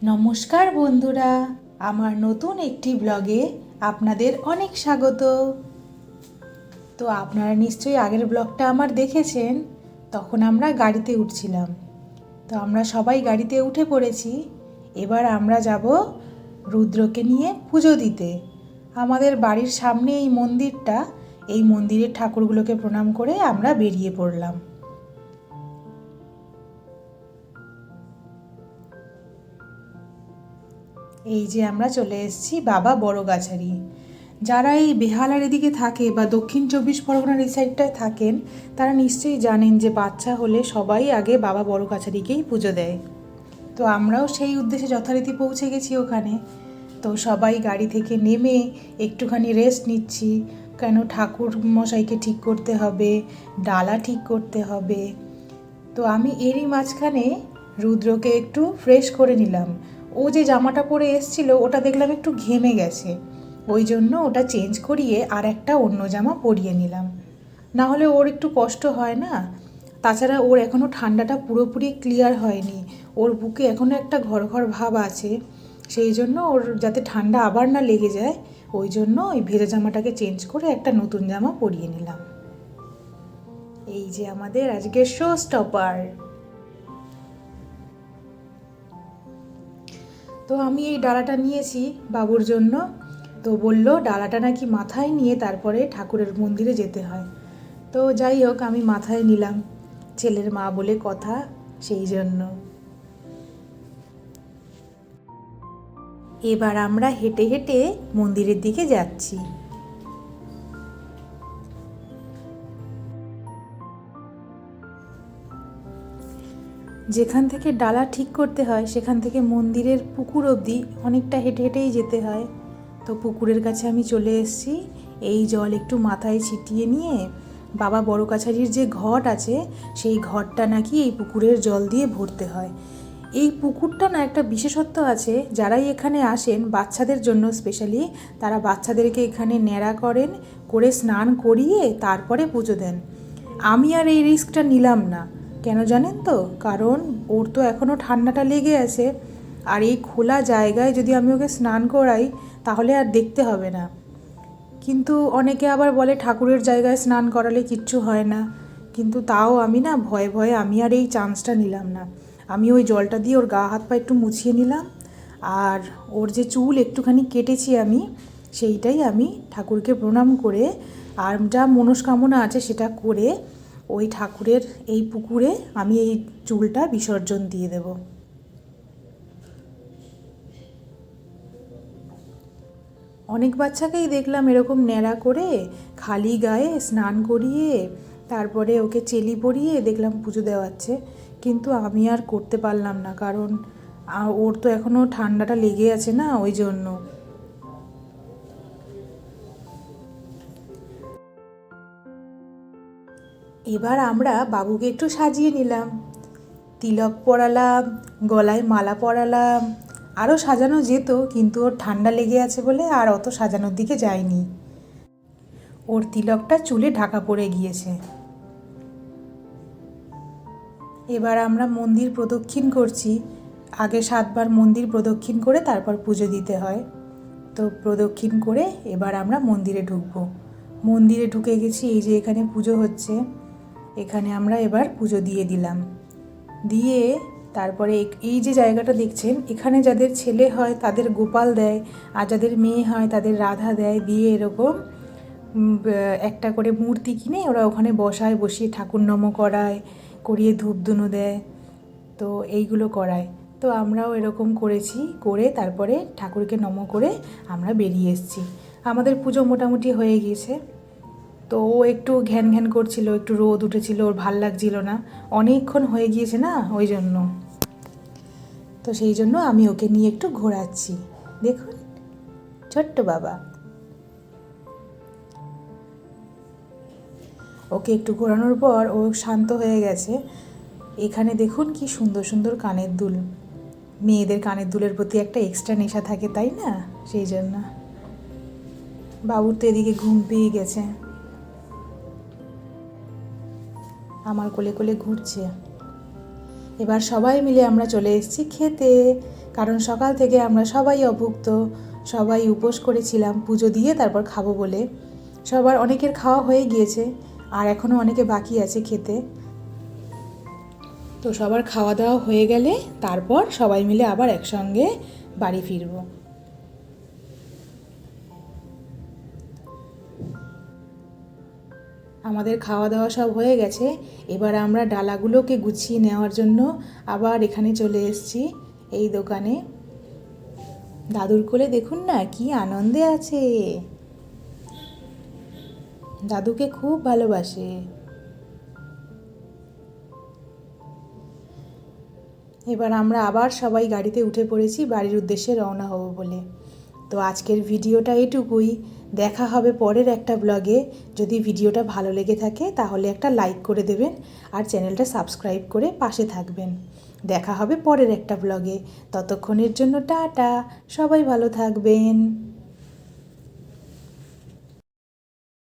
নমস্কার বন্ধুরা, আমার নতুন একটি ব্লগে আপনাদের অনেক স্বাগত। তো আপনারা নিশ্চয়ই আগের ব্লগটা আমার দেখেছেন। তখন আমরা গাড়িতে উঠছিলাম। তো আমরা সবাই গাড়িতে উঠে পড়েছি। এবার আমরা যাব রুদ্রকে নিয়ে পুজো দিতে। আমাদের বাড়ির সামনে এই মন্দিরটা, এই মন্দিরের ঠাকুরগুলোকে প্রণাম করে আমরা বেরিয়ে পড়লাম। এই যে আমরা চলে এসেছি বাবা বড়গাছারি। যারা এই বেহালার এদিকে থাকে বা দক্ষিণ চব্বিশ পরগনার এই সাইডটায় থাকেন, তারা নিশ্চয়ই জানেন যে বাচ্চা হলে সবাই আগে বাবা বড়গাছারিকেই পুজো দেয়। তো আমরাও সেই উদ্দেশ্যে যথারীতি পৌঁছে গেছি ওখানে। তো সবাই গাড়ি থেকে নেমে একটুখানি রেস্ট নিচ্ছি, কেন ঠাকুর মশাইকে ঠিক করতে হবে, ডালা ঠিক করতে হবে। তো আমি এরই মাঝখানে রুদ্রকে একটু ফ্রেশ করে নিলাম। ও যে জামাটা পরে এসছিল ওটা দেখলাম একটু ঘেমে গেছে, ওই জন্য ওটা চেঞ্জ করিয়ে আর একটা অন্য জামা পরিয়ে নিলাম। না হলে ওর একটু কষ্ট হয় না। তাছাড়া ওর এখনও ঠান্ডাটা পুরোপুরি ক্লিয়ার হয়নি, ওর বুকে এখনও একটা ঘর ঘর ভাব আছে। সেই জন্য ওর যাতে ঠান্ডা আবার না লেগে যায়, ওই জন্য ওই ভেজা জামাটাকে চেঞ্জ করে একটা নতুন জামা পরিয়ে নিলাম। এই যে আমাদের আজকের শো স্টপার। তো আমি এই ডালাটা নিয়েছি বাবুর জন্য। তো বলল ডালাটা নাকি মাথায় নিয়ে তারপরে ঠাকুরের মন্দিরে যেতে হয়। তো যাই হোক, আমি মাথায় নিলাম, ছেলের মা বলে কথা, সেই জন্য। এবার আমরা হেঁটে হেঁটে মন্দিরের দিকে যাচ্ছি। যেখান থেকে ডালা ঠিক করতে হয় সেখান থেকে মন্দিরের পুকুর অবধি অনেকটা হেঁটে হেঁটেই যেতে হয়। তো পুকুরের কাছে আমি চলে এসেছি। এই জল একটু মাথায় ছিটিয়ে নিয়ে বাবা বড়গাছারির যে ঘট আছে সেই ঘটটা নাকি এই পুকুরের জল দিয়ে ভরতে হয়। এই পুকুরটা না একটা বিশেষত্ব আছে, যারাই এখানে আসেন বাচ্চাদের জন্য স্পেশালি, তারা বাচ্চাদেরকে এখানে ন্যাড়া করেন, করে স্নান করিয়ে তারপরে পুজো দেন। আমি আর এই রিস্কটা নিলাম না। কেন জানেন তো? কারণ ওর তো এখনও ঠান্ডাটা লেগে আছে, আর এই খোলা জায়গায় যদি আমি ওকে স্নান করাই তাহলে আর দেখতে হবে না। কিন্তু অনেকে আবার বলে ঠাকুরের জায়গায় স্নান করালে কিচ্ছু হয় না, কিন্তু তাও আমি না ভয়ে ভয়ে আমি আর এই চান্সটা নিলাম না। আমি ওই জলটা দিয়ে ওর গা হাত পা একটু মুছিয়ে নিলাম, আর ওর যে চুল একটুখানি কেটেছি আমি, সেইটাই আমি ঠাকুরকে প্রণাম করে আর যা মনস্কামনা আছে সেটা করে ওই ঠাকুরের এই পুকুরে আমি এই চুলটা বিসর্জন দিয়ে দেব। অনেক বাচ্চাকেই দেখলাম এরকম ন্যাড়া করে খালি গায়ে স্নান করিয়ে তারপরে ওকে চেলি পরিয়ে দেখলাম পুজো দেওয়াচ্ছে, কিন্তু আমি আর করতে পারলাম না, কারণ ওর তো এখনও ঠান্ডাটা লেগে আছে না, ওই জন্য। এবার আমরা বাবুকে একটু সাজিয়ে নিলাম, তিলক পরালাম, গলায় মালা পরালাম। আরও সাজানো যেত, কিন্তু ওর ঠান্ডা লেগে আছে বলে আর অত সাজানোর দিকে যায়নি। ওর তিলকটা চুলে ঢাকা পড়ে গিয়েছে। এবার আমরা মন্দির প্রদক্ষিণ করছি। আগে 7 বার মন্দির প্রদক্ষিণ করে তারপর পুজো দিতে হয়। তো প্রদক্ষিণ করে এবার আমরা মন্দিরে ঢুকবো। মন্দিরে ঢুকে গেছি, এই যে এখানে পুজো হচ্ছে, এখানে আমরা এবার পুজো দিয়ে দিলাম। দিয়ে তারপরে এই যে জায়গাটা দেখছেন, এখানে যাদের ছেলে হয় তাদের গোপাল দেয়, আর যাদের মেয়ে হয় তাদের রাধা দেয়। দিয়ে এরকম একটা করে মূর্তি কিনে ওরা ওখানে বসায়, বসিয়ে ঠাকুর নম করায়, করিয়ে ধূপধুনো দেয়। তো এইগুলো করায়। তো আমরাও এরকম করেছি, করে তারপরে ঠাকুরকে নম করে আমরা বেরিয়ে এসেছি। আমাদের পুজো মোটামুটি হয়ে গিয়েছে। তো ও একটু ঘ্যান ঘ্যান করছিল, একটু রোদ উঠেছিল, ওর ভাল লাগছিল না, অনেকক্ষণ হয়ে গিয়েছে না, ওই জন্য। তো সেই জন্য আমি ওকে নিয়ে একটু ঘোরাচ্ছি। দেখুন ছোট্ট বাবা, ওকে একটু ঘোরানোর পর ও শান্ত হয়ে গেছে। এখানে দেখুন কি সুন্দর সুন্দর কানের দুল। মেয়েদের কানের দুলের প্রতি একটা এক্সট্রা নেশা থাকে, তাই না? সেই জন্য বাবুর তো এদিকে ঘুম পেয়ে গেছে, আমার কোলে কোলে ঘুরছে। এবার সবাই মিলে আমরা চলে এসেছি খেতে, কারণ সকাল থেকে আমরা সবাই অভুক্ত, সবাই উপোস করেছিলাম পুজো দিয়ে তারপর খাবো বলে। সবার অনেকের খাওয়া হয়ে গিয়েছে, আর এখনও অনেকে বাকি আছে খেতে। তো সবার খাওয়া দাওয়া হয়ে গেলে তারপর সবাই মিলে আবার একসঙ্গে বাড়ি ফিরব। আমাদের খাওয়া দাওয়া সব হয়ে গেছে, এবার আমরা ডালাগুলোকে গুছিয়ে নেওয়ার জন্য আবার এখানে চলে এসেছি এই দোকানে। দাদুর কোলে দেখুন না কি আনন্দে আছে, দাদুকে খুব ভালোবাসে। এবার আমরা আবার সবাই গাড়িতে উঠে পড়েছি বাড়ির উদ্দেশ্যে রওনা হব বলে। তো আজকের ভিডিওটা এটুকুই, দেখা হবে পরের একটা ব্লগে। যদি ভিডিওটা ভালো লেগে থাকে তাহলে একটা লাইক করে দেবেন আর চ্যানেলটা সাবস্ক্রাইব করে পাশে থাকবেন। দেখা হবে পরের একটা ব্লগে, ততক্ষণের জন্য টাটা, সবাই ভালো থাকবেন।